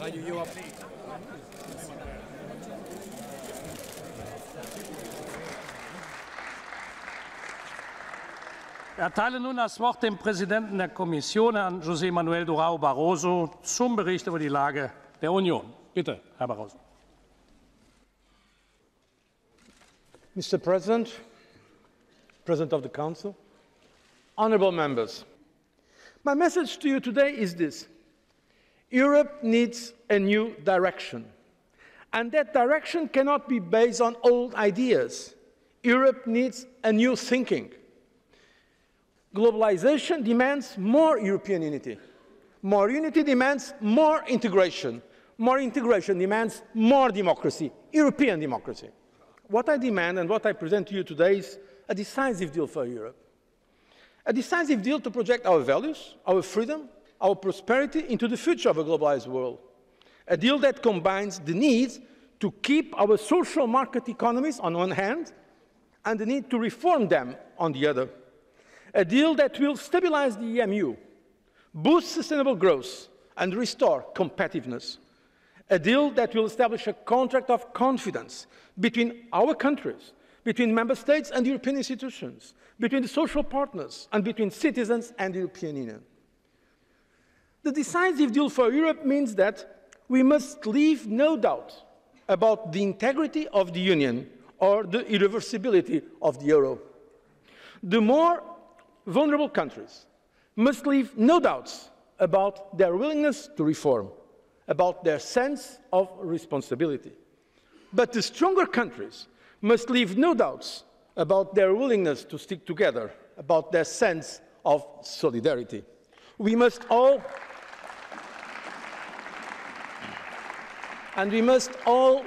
Ich erteile nun das Wort dem Präsidenten der Kommission, Herrn José Manuel Durão Barroso, zum Bericht über die Lage der Union. Bitte, Herr Barroso. Mr. President, President of the Council, honourable members, my message to you today is this. Europe needs a new direction, and that direction cannot be based on old ideas. Europe needs a new thinking. Globalization demands more European unity. More unity demands more integration. More integration demands more democracy, European democracy. What I demand and what I present to you today is a decisive deal for Europe. A decisive deal to project our values, our freedom, our prosperity into the future of a globalized world. A deal that combines the need to keep our social market economies on one hand and the need to reform them on the other. A deal that will stabilize the EMU, boost sustainable growth and restore competitiveness. A deal that will establish a contract of confidence between our countries, between member states and European institutions, between the social partners and between citizens and the European Union. The decisive deal for Europe means that we must leave no doubt about the integrity of the Union or the irreversibility of the euro. The more vulnerable countries must leave no doubts about their willingness to reform, about their sense of responsibility. But the stronger countries must leave no doubts about their willingness to stick together, about their sense of solidarity. We must all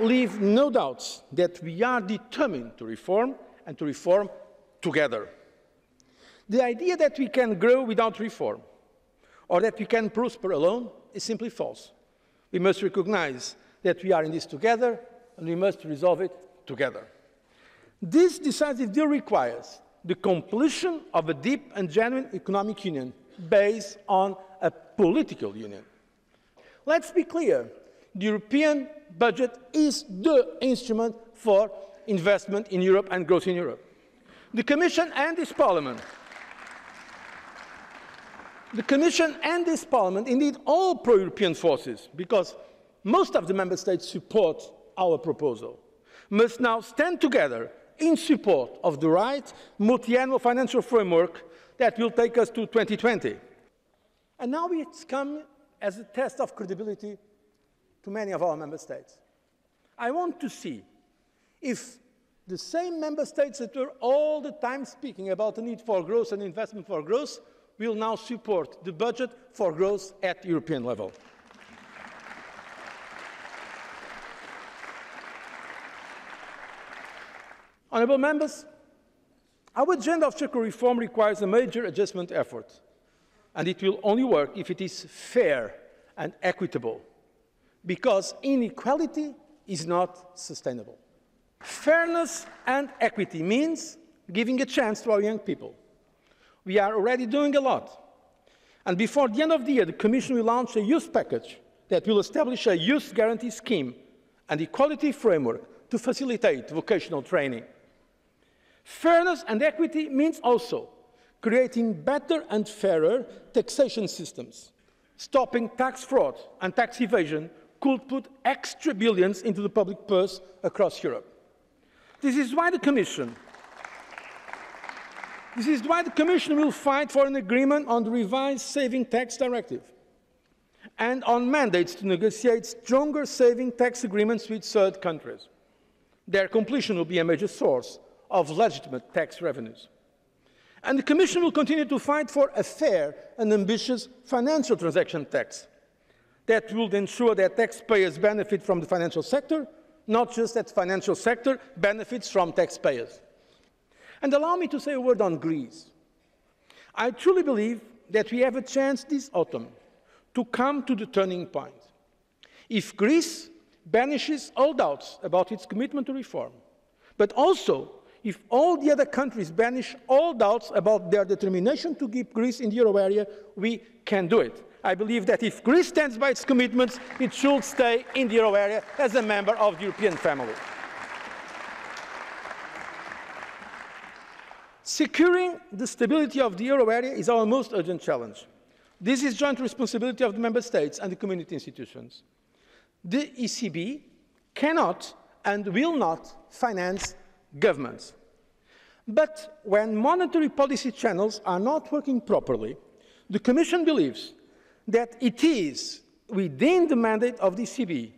leave no doubts that we are determined to reform and to reform together. The idea that we can grow without reform or that we can prosper alone is simply false. We must recognize that we are in this together and we must resolve it together. This decisive deal requires the completion of a deep and genuine economic union based on a political union. Let's be clear, the European budget is the instrument for investment in Europe and growth in Europe. The Commission and this Parliament, indeed all pro-European forces, because most of the Member States support our proposal, must now stand together in support of the right multi-annual financial framework that will take us to 2020. And now it's come as a test of credibility to many of our Member States. I want to see if the same Member States that were all the time speaking about the need for growth and investment for growth will now support the budget for growth at European level. Honourable members, our agenda of structural reform requires a major adjustment effort, and it will only work if it is fair and equitable, because inequality is not sustainable. Fairness and equity means giving a chance to our young people. We are already doing a lot. And before the end of the year, the Commission will launch a youth package that will establish a youth guarantee scheme and equality framework to facilitate vocational training. Fairness and equity means also creating better and fairer taxation systems. Stopping tax fraud and tax evasion could put extra billions into the public purse across Europe. This is why the Commission will fight for an agreement on the revised Saving Tax Directive and on mandates to negotiate stronger saving tax agreements with third countries. Their completion will be a major source of legitimate tax revenues. And the Commission will continue to fight for a fair and ambitious financial transaction tax that will ensure that taxpayers benefit from the financial sector, not just that the financial sector benefits from taxpayers. And allow me to say a word on Greece. I truly believe that we have a chance this autumn to come to the turning point. If Greece banishes all doubts about its commitment to reform, but also if all the other countries banish all doubts about their determination to keep Greece in the euro area, we can do it. I believe that if Greece stands by its commitments, it should stay in the euro area as a member of the European family. Securing the stability of the euro area is our most urgent challenge. This is joint responsibility of the member states and the community institutions. The ECB cannot and will not finance governments. But when monetary policy channels are not working properly, the Commission believes that it is within the mandate of the ECB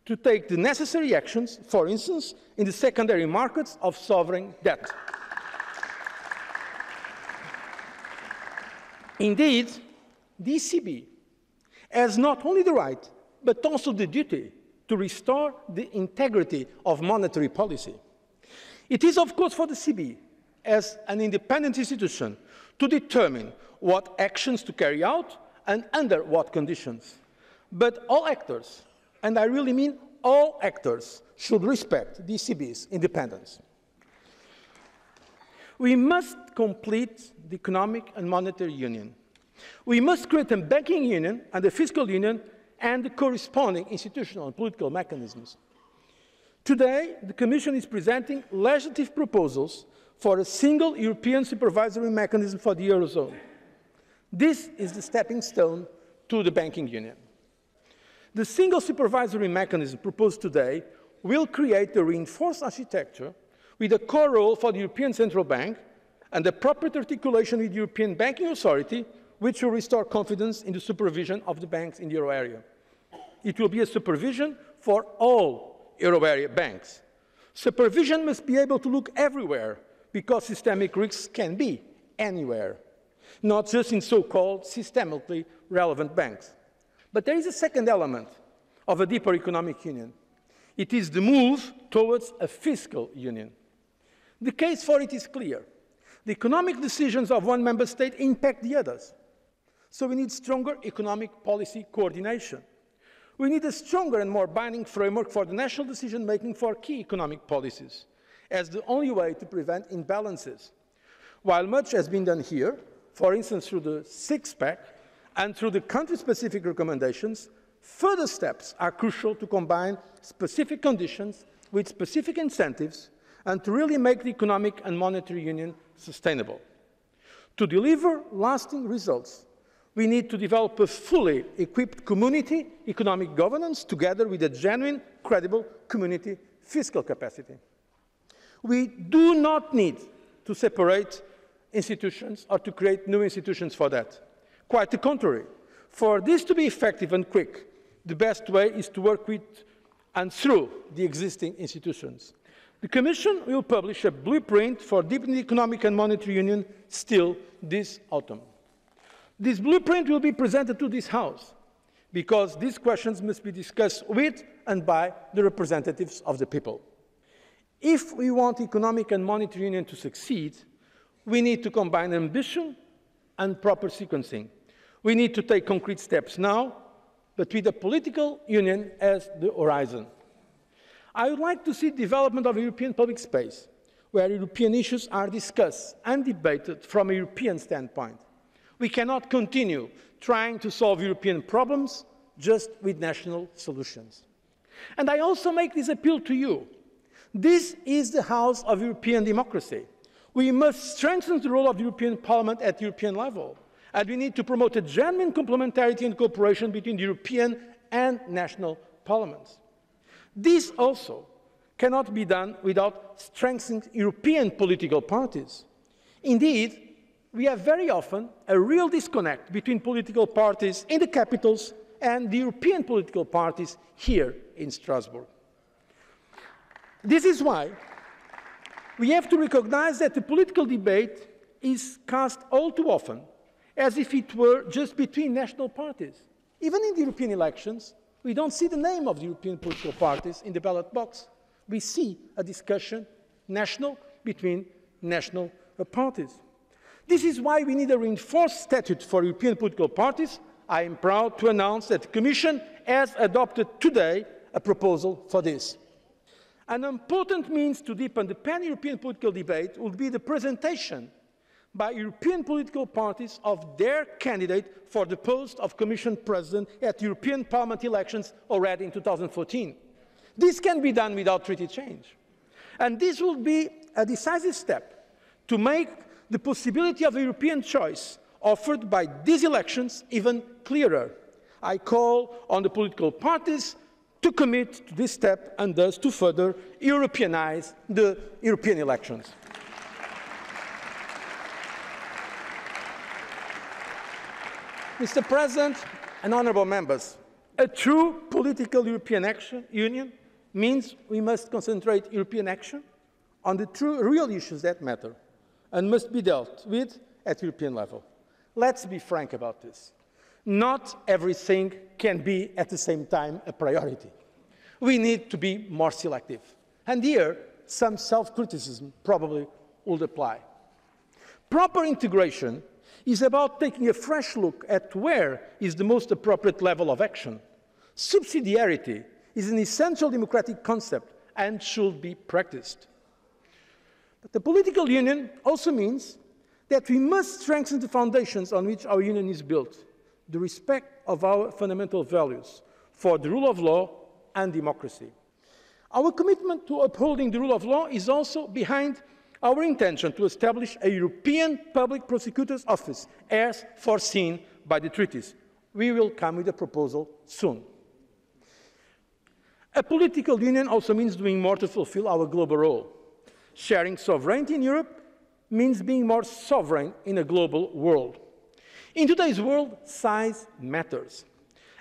to take the necessary actions, for instance, in the secondary markets of sovereign debt. Indeed, the ECB has not only the right, but also the duty to restore the integrity of monetary policy. It is, of course, for the ECB, as an independent institution, to determine what actions to carry out and under what conditions. But all actors, and I really mean all actors, should respect the ECB's independence. We must complete the economic and monetary union. We must create a banking union and a fiscal union and the corresponding institutional and political mechanisms. Today, the Commission is presenting legislative proposals for a single European supervisory mechanism for the Eurozone. This is the stepping stone to the banking union. The single supervisory mechanism proposed today will create a reinforced architecture with a core role for the European Central Bank and appropriate articulation with the European Banking Authority, which will restore confidence in the supervision of the banks in the euro area. It will be a supervision for all euro area banks. Supervision must be able to look everywhere, because systemic risks can be anywhere, not just in so-called systemically relevant banks. But there is a second element of a deeper economic union. It is the move towards a fiscal union. The case for it is clear. The economic decisions of one member state impact the others. So we need stronger economic policy coordination. We need a stronger and more binding framework for the national decision-making for key economic policies, as the only way to prevent imbalances. While much has been done here, for instance through the six-pack and through the country-specific recommendations, further steps are crucial to combine specific conditions with specific incentives and to really make the economic and monetary union sustainable. To deliver lasting results, we need to develop a fully equipped community economic governance together with a genuine, credible community fiscal capacity. We do not need to separate institutions or to create new institutions for that. Quite the contrary. For this to be effective and quick, the best way is to work with and through the existing institutions. The Commission will publish a blueprint for deepening economic and monetary union still this autumn. This blueprint will be presented to this House, because these questions must be discussed with and by the representatives of the people. If we want economic and monetary union to succeed, we need to combine ambition and proper sequencing. We need to take concrete steps now, but with a political union as the horizon. I would like to see the development of a European public space, where European issues are discussed and debated from a European standpoint. We cannot continue trying to solve European problems just with national solutions. And I also make this appeal to you. This is the house of European democracy. We must strengthen the role of the European Parliament at European level, and we need to promote a genuine complementarity and cooperation between the European and national parliaments. This also cannot be done without strengthening European political parties. Indeed, we have very often a real disconnect between political parties in the capitals and the European political parties here in Strasbourg. This is why we have to recognize that the political debate is cast all too often as if it were just between national parties. Even in the European elections, we don't see the name of the European political parties in the ballot box. We see a discussion national between national parties. This is why we need a reinforced statute for European political parties. I am proud to announce that the Commission has adopted today a proposal for this. An important means to deepen the pan-European political debate would be the presentation by European political parties of their candidate for the post of Commission President at European Parliament elections already in 2014. This can be done without treaty change. And this will be a decisive step to make the possibility of a European choice offered by these elections even clearer. I call on the political parties to commit to this step and thus to further Europeanize the European elections. Mr. President and honourable members, a true political European Union means we must concentrate European action on the true, real issues that matter and must be dealt with at European level. Let's be frank about this. Not everything can be at the same time a priority. We need to be more selective. And here, some self-criticism probably would apply. Proper integration is about taking a fresh look at where is the most appropriate level of action. Subsidiarity is an essential democratic concept and should be practiced. But the political union also means that we must strengthen the foundations on which our union is built, the respect of our fundamental values for the rule of law and democracy. Our commitment to upholding the rule of law is also behind our intention to establish a European Public Prosecutor's Office, as foreseen by the treaties. We will come with a proposal soon. A political union also means doing more to fulfill our global role. Sharing sovereignty in Europe means being more sovereign in a global world. In today's world, size matters,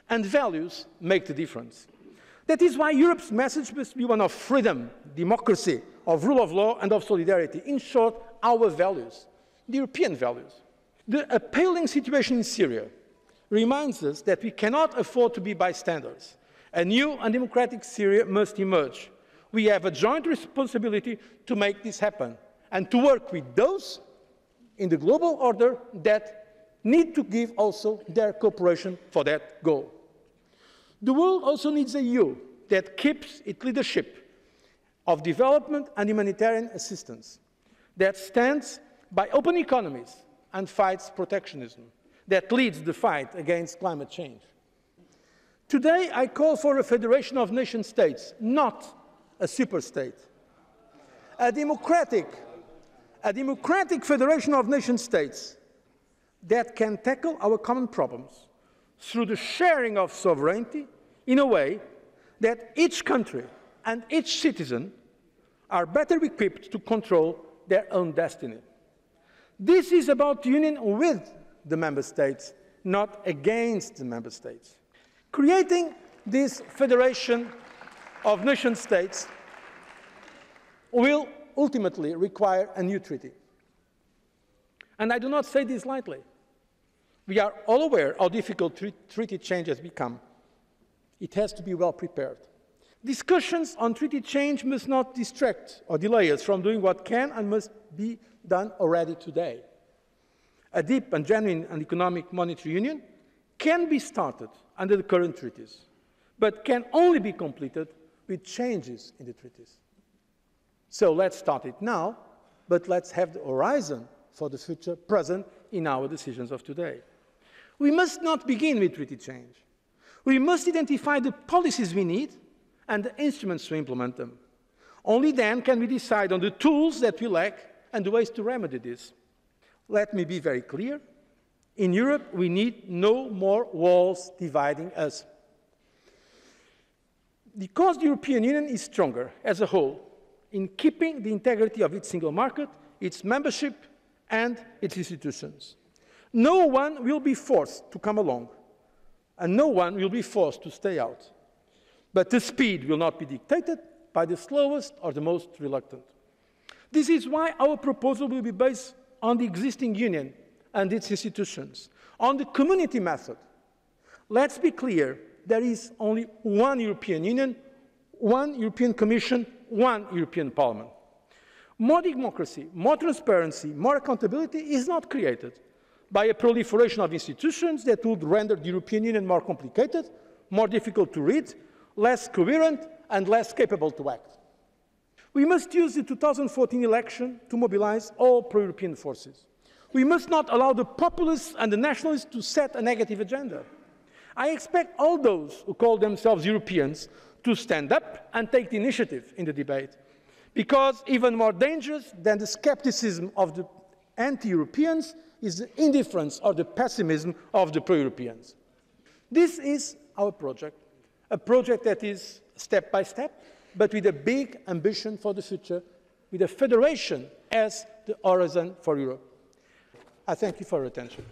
and values make the difference. That is why Europe's message must be one of freedom, democracy, of rule of law and of solidarity. In short, our values, the European values. The appalling situation in Syria reminds us that we cannot afford to be bystanders. A new and democratic Syria must emerge. We have a joint responsibility to make this happen and to work with those in the global order that need to give also their cooperation for that goal. The world also needs a EU that keeps its leadership of development and humanitarian assistance, that stands by open economies and fights protectionism, that leads the fight against climate change. Today, I call for a federation of nation-states, not a superstate. A democratic federation of nation-states that can tackle our common problems through the sharing of sovereignty in a way that each country and each citizen are better equipped to control their own destiny. This is about union with the member states, not against the member states. Creating this federation of nation-states will ultimately require a new treaty. And I do not say this lightly. We are all aware how difficult treaty change has become. It has to be well prepared. Discussions on treaty change must not distract or delay us from doing what can and must be done already today. A deep and genuine and economic monetary union can be started under the current treaties, but can only be completed with changes in the treaties. So let's start it now, but let's have the horizon for the future present in our decisions of today. We must not begin with treaty change. We must identify the policies we need and the instruments to implement them. Only then can we decide on the tools that we lack and the ways to remedy this. Let me be very clear. In Europe, we need no more walls dividing us. Because the European Union is stronger as a whole in keeping the integrity of its single market, its membership, and its institutions. No one will be forced to come along, and no one will be forced to stay out. But the speed will not be dictated by the slowest or the most reluctant. This is why our proposal will be based on the existing Union and its institutions, on the community method. Let's be clear, there is only one European Union, one European Commission, one European Parliament. More democracy, more transparency, more accountability is not created by a proliferation of institutions that would render the European Union more complicated, more difficult to read, less coherent, and less capable to act. We must use the 2014 election to mobilize all pro-European forces. We must not allow the populists and the nationalists to set a negative agenda. I expect all those who call themselves Europeans to stand up and take the initiative in the debate, because even more dangerous than the skepticism of the anti-Europeans is the indifference or the pessimism of the pro-Europeans. This is our project, a project that is step by step, but with a big ambition for the future, with a federation as the horizon for Europe. I thank you for your attention.